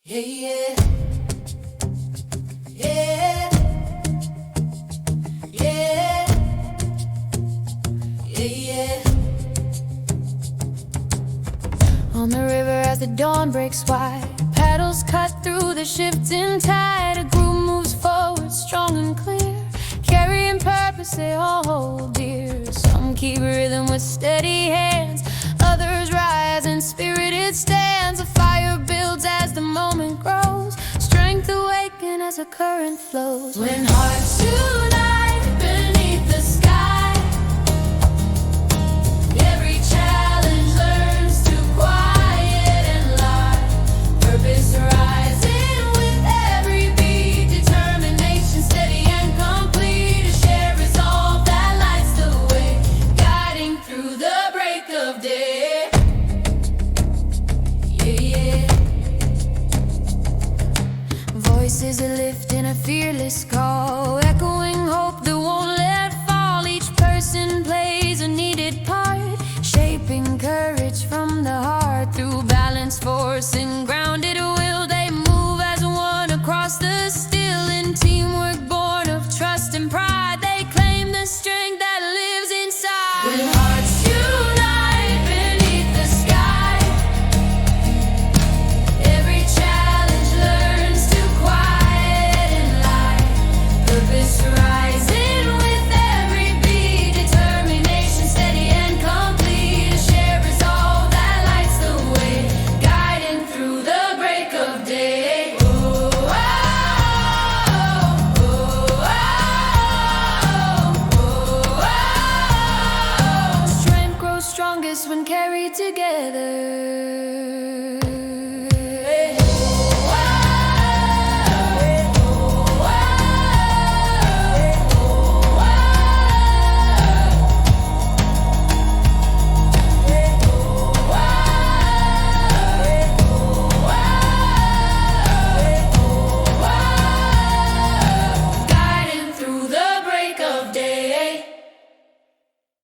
Yeah, yeah, yeah, yeah, yeah, yeah. On the river as the dawn breaks wide, paddles cut through the shifting tide. A group moves forward, strong and clear, carrying purpose they all hold dear. Some keep rhythm with steady hands, others rise in spirited stands. A fire builds as the moment grows, strength awaken as the current flows. When hearts unite beneath the sky, every challenge learns to quiet and lie. Purpose rising with every beat, determination steady and complete. A shared resolve that lights the way, guiding through the break of day. Yeah, yeah. Voices are lifting a fearless call.